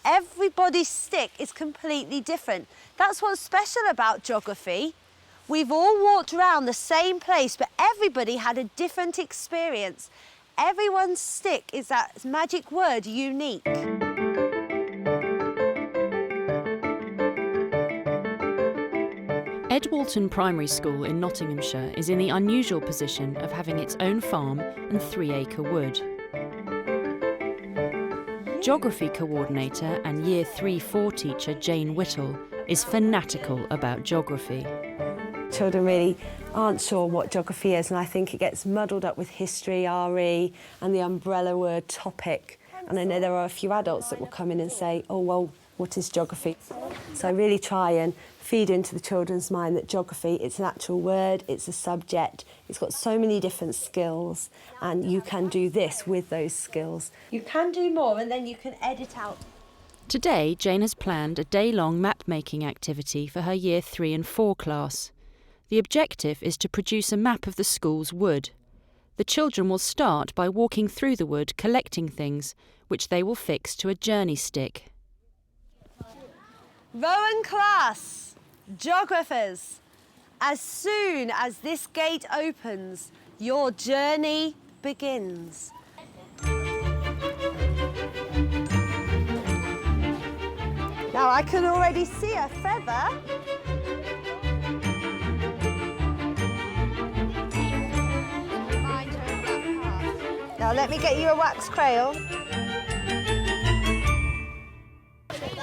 Everybody's stick is completely different. That's what's special about geography. We've all walked around the same place, but everybody had a different experience. Everyone's stick is that magic word, unique. Edwalton Primary School in Nottinghamshire is in the unusual position of having its own farm and 3-acre wood. Geography coordinator and Year 3-4 teacher Jane Whittle is fanatical about geography. Children really aren't sure what geography is, and I think it gets muddled up with history, RE, and the umbrella word topic. And I know there are a few adults that will come in and say, oh, well, what is geography? So I really try and feed into the children's mind that geography, it's an actual word, it's a subject, it's got so many different skills, and you can do this with those skills. You can do more, and then you can edit out. Today, Jane has planned a day-long map-making activity for her Year 3 and 4 class. The objective is to produce a map of the school's wood. The children will start by walking through the wood, collecting things, which they will fix to a journey stick. Rowan class, geographers, as soon as this gate opens, your journey begins. Now I can already see a feather. Now let me get you a wax crayon.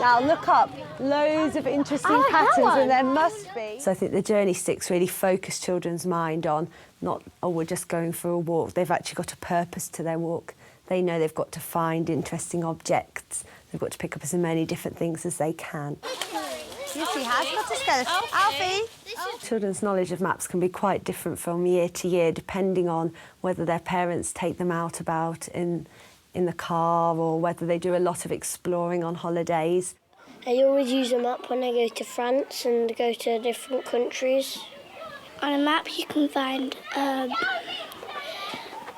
Now look up, loads of interesting patterns, and there must be. So I think the journey sticks really focus children's mind on not, oh, we're just going for a walk. They've actually got a purpose to their walk. They know they've got to find interesting objects. They've got to pick up as many different things as they can. Yes, he has got a skeleton. Alfie! Children's knowledge of maps can be quite different from year to year, depending on whether their parents take them out about in the car or whether they do a lot of exploring on holidays. I always use a map when I go to France and go to different countries. On a map you can find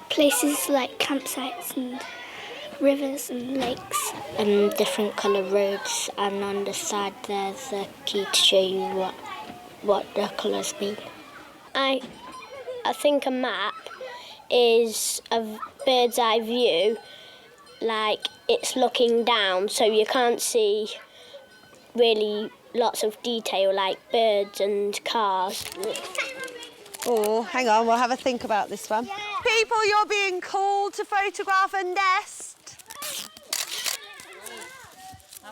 places like campsites and rivers and lakes. And different colour roads, and on the side there's a key to show you what the colours mean. I think a map is a bird's eye view, like it's looking down, so you can't see really lots of detail like birds and cars. Oh, hang on, we'll have a think about this one. People, you're being called to photograph a nest.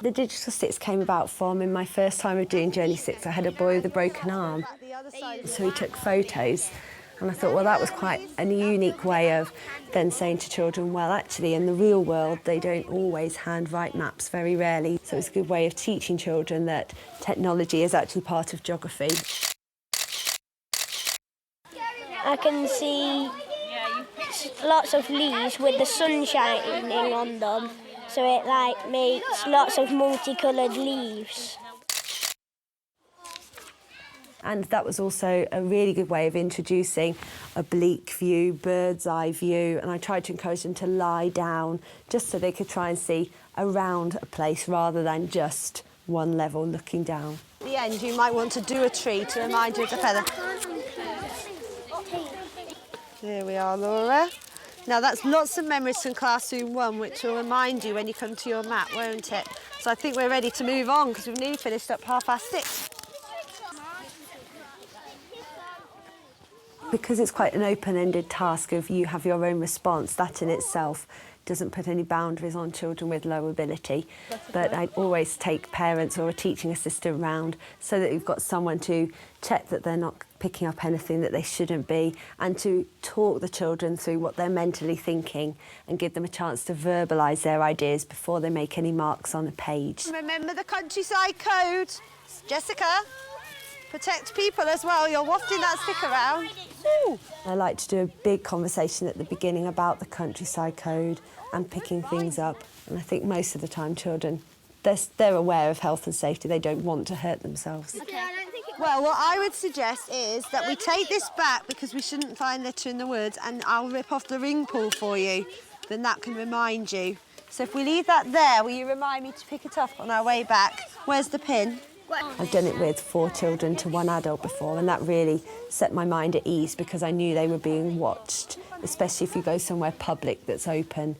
The digital sticks came about from in my first time of doing Journey 6. I had a boy with a broken arm, so he took photos. And I thought, well, that was quite a unique way of then saying to children, well, actually, in the real world, they don't always handwrite maps, very rarely. So it's a good way of teaching children that technology is actually part of geography. I can see lots of leaves with the sun shining on them, so it makes lots of multicoloured leaves. And that was also a really good way of introducing oblique view, bird's eye view, and I tried to encourage them to lie down just so they could try and see around a place rather than just one level looking down. At the end, you might want to do a tree to remind you of the feather. Here we are, Laura. Now that's lots of memories from Classroom 1, which will remind you when you come to your map, won't it? So I think we're ready to move on because we've nearly finished up 6:30. Because it's quite an open-ended task of you have your own response, that in itself doesn't put any boundaries on children with low ability. But I always take parents or a teaching assistant round so that you've got someone to check that they're not picking up anything that they shouldn't be, and to talk the children through what they're mentally thinking and give them a chance to verbalise their ideas before they make any marks on a page. Remember the countryside code, Jessica? Protect people as well. You're wafting that stick around. Ooh. I like to do a big conversation at the beginning about the countryside code and picking things up. And I think most of the time children, they're aware of health and safety. They don't want to hurt themselves. Okay, I don't think Well, what I would suggest is that we take this back because we shouldn't find litter in the woods, and I'll rip off the ring pull for you. Then that can remind you So if we leave that there, will you remind me to pick it up on our way back? Where's the pin? I've done it with 4 children to 1 adult before, and that really set my mind at ease because I knew they were being watched, especially if you go somewhere public that's open.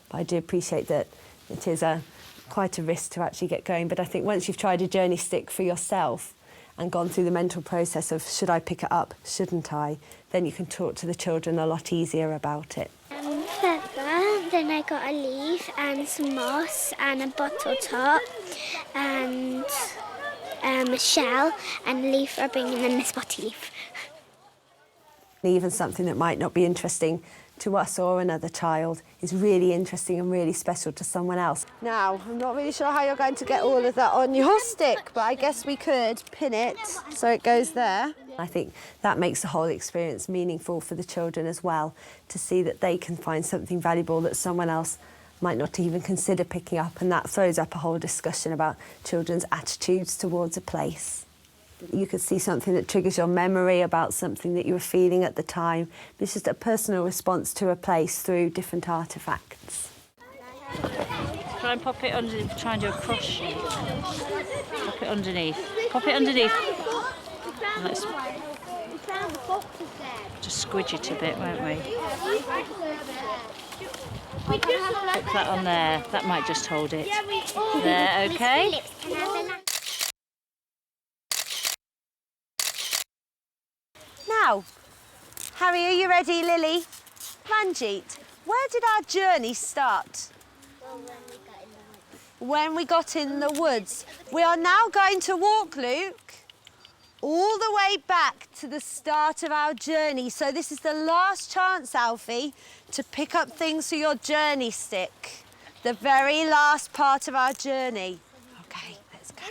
But I do appreciate that it is quite a risk to actually get going. But I think once you've tried a journey stick for yourself and gone through the mental process of should I pick it up, shouldn't I, then you can talk to the children a lot easier about it. Feather, then I got a leaf and some moss and a bottle top and a shell and leaf rubbing and then this bottle leaf. Even something that might not be interesting to us or another child is really interesting and really special to someone else. Now, I'm not really sure how you're going to get all of that on your stick, but I guess we could pin it so it goes there. I think that makes the whole experience meaningful for the children as well, to see that they can find something valuable that someone else might not even consider picking up, and that throws up a whole discussion about children's attitudes towards a place. You could see something that triggers your memory about something that you were feeling at the time. It's just a personal response to a place through different artefacts. Try and pop it underneath, try and do a cross shape. Pop it underneath. Pop it underneath. And let's just squidge it a bit, won't we? Put that on there. That might just hold it. There, okay? Now, Harry, are you ready, Lily? Ranjit, where did our journey start? When we got in the woods. We are now going to walk, Luke, all the way back to the start of our journey. So this is the last chance, Alfie, to pick up things for your journey stick. The very last part of our journey. OK, let's go.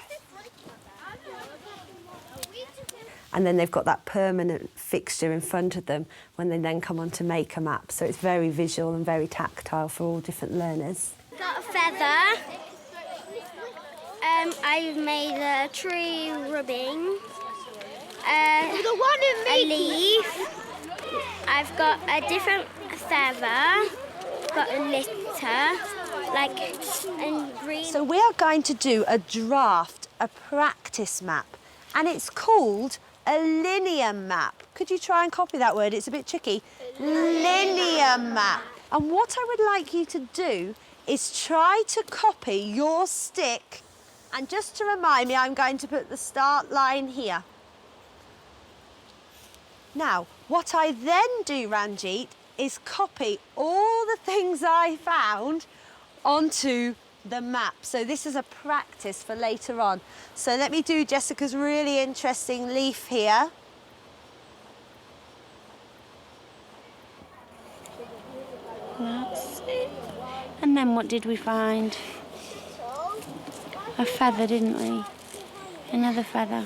And then they've got that permanent fixture in front of them when they then come on to make a map. So it's very visual and very tactile for all different learners. Got a feather. I've made a tree rubbing. A leaf. I've got a different feather. Got a litter, and green. So we are going to do a draft, a practice map, and it's called a linear map. Could you try and copy that word? It's a bit tricky. Linear map. And what I would like you to do is try to copy your stick. And just to remind me, I'm going to put the start line here. Now, what I then do, Ranjit, is copy all the things I found onto the map. So this is a practice for later on. So let me do Jessica's really interesting leaf here. That's it. And then what did we find? A feather, didn't we? Another feather.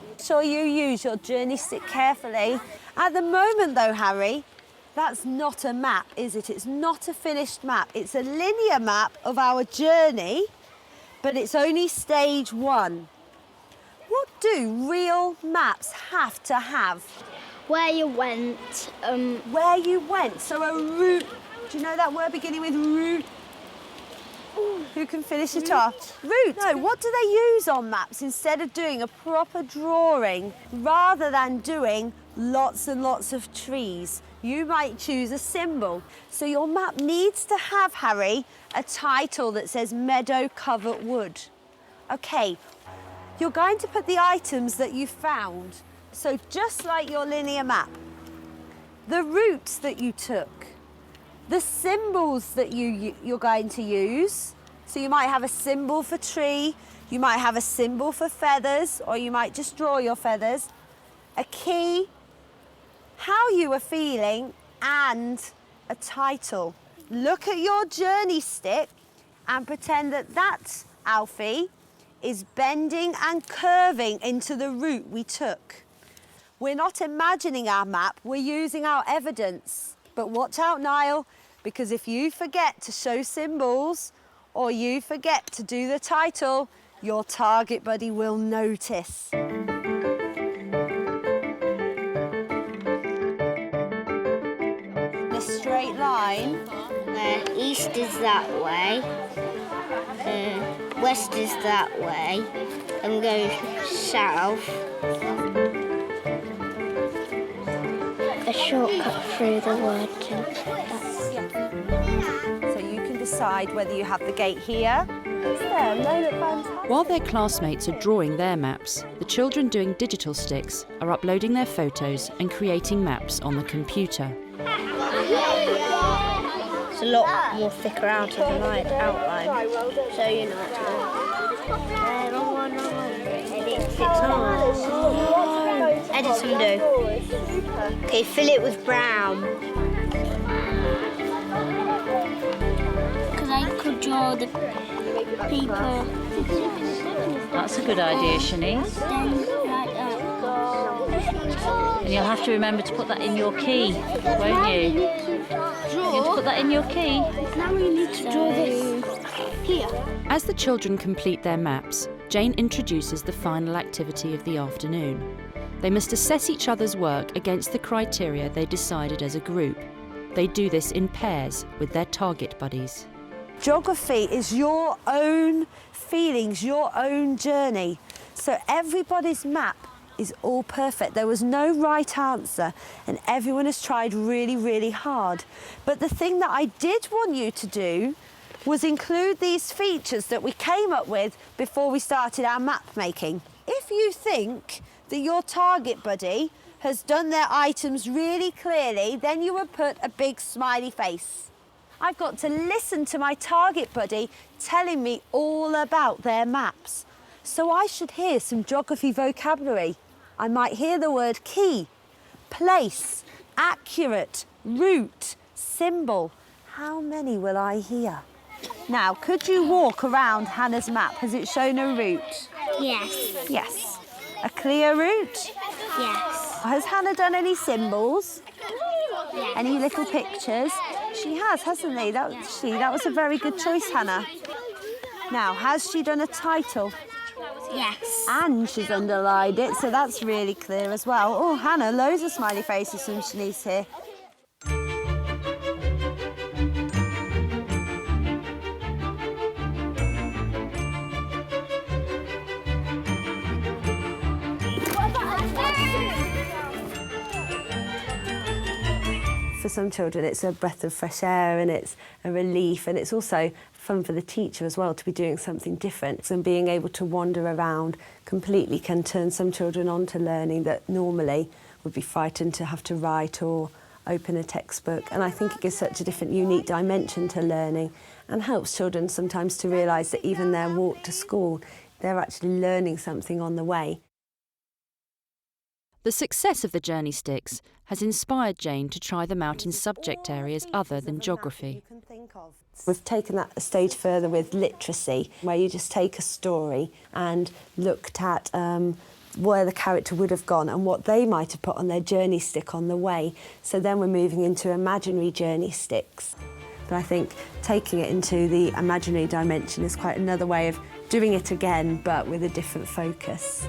Make sure you use your journey stick carefully. At the moment though, Harry, that's not a map, is it? It's not a finished map. It's a linear map of our journey, but it's only stage 1. What do real maps have to have? Where you went. Where you went. So a route. Do you know that word beginning with route? Who can finish it off? Route. No, what do they use on maps instead of doing a proper drawing? Rather than doing lots and lots of trees, you might choose a symbol. So your map needs to have, Harry, a title that says meadow covered wood. OK, you're going to put the items that you found. So just like your linear map, the routes that you took, the symbols that you're going to use. So you might have a symbol for tree, you might have a symbol for feathers, or you might just draw your feathers, a key, how you were feeling, and a title. Look at your journey stick and pretend that that, Alfie, is bending and curving into the route we took. We're not imagining our map, we're using our evidence. But watch out, Niall, because if you forget to show symbols or you forget to do the title, your target buddy will notice. A straight line. east is that way, west is that way, and we go south. A shortcut through the woods. So you can decide whether you have the gate here. There, no, look, fantastic. While their classmates are drawing their maps, the children doing digital sticks are uploading their photos and creating maps on the computer. It's a lot more thicker out of the outline, so you know what to do. Edit some do. Okay, fill it with brown. Because I could draw the people. That's a good idea, Shanice. Then like that. And you'll have to remember to put that in your key, won't you? You're going to put that in your key. Now we need to draw this here. As the children complete their maps, Jane introduces the final activity of the afternoon. They must assess each other's work against the criteria they decided as a group. They do this in pairs with their target buddies. Geography is your own feelings, your own journey. So everybody's map is all perfect. There was no right answer and everyone has tried really, really hard. But the thing that I did want you to do was include these features that we came up with before we started our map making. If you think that your target buddy has done their items really clearly, then you would put a big smiley face. I've got to listen to my target buddy telling me all about their maps. So I should hear some geography vocabulary. I might hear the word key, place, accurate, route, symbol. How many will I hear? Now, could you walk around Hannah's map? Has it shown a route? Yes. Yes. A clear route? Yes. Has Hannah done any symbols? Yes. Any little pictures? She has, hasn't she? That was a very good choice, Hannah. Now, has she done a title? Yes. And she's underlined it, so that's really clear as well. Oh, Hannah, loads of smiley faces from Shanice here. For some children, it's a breath of fresh air and it's a relief, and it's also fun for the teacher as well to be doing something different. And being able to wander around completely can turn some children on to learning that normally would be frightened to have to write or open a textbook. And I think it gives such a different, unique dimension to learning and helps children sometimes to realise that even their walk to school, they're actually learning something on the way. The success of the journey sticks has inspired Jane to try them out in subject areas other than geography. We've taken that a stage further with literacy, where you just take a story and looked at where the character would have gone and what they might have put on their journey stick on the way. So then we're moving into imaginary journey sticks. But I think taking it into the imaginary dimension is quite another way of doing it again, but with a different focus.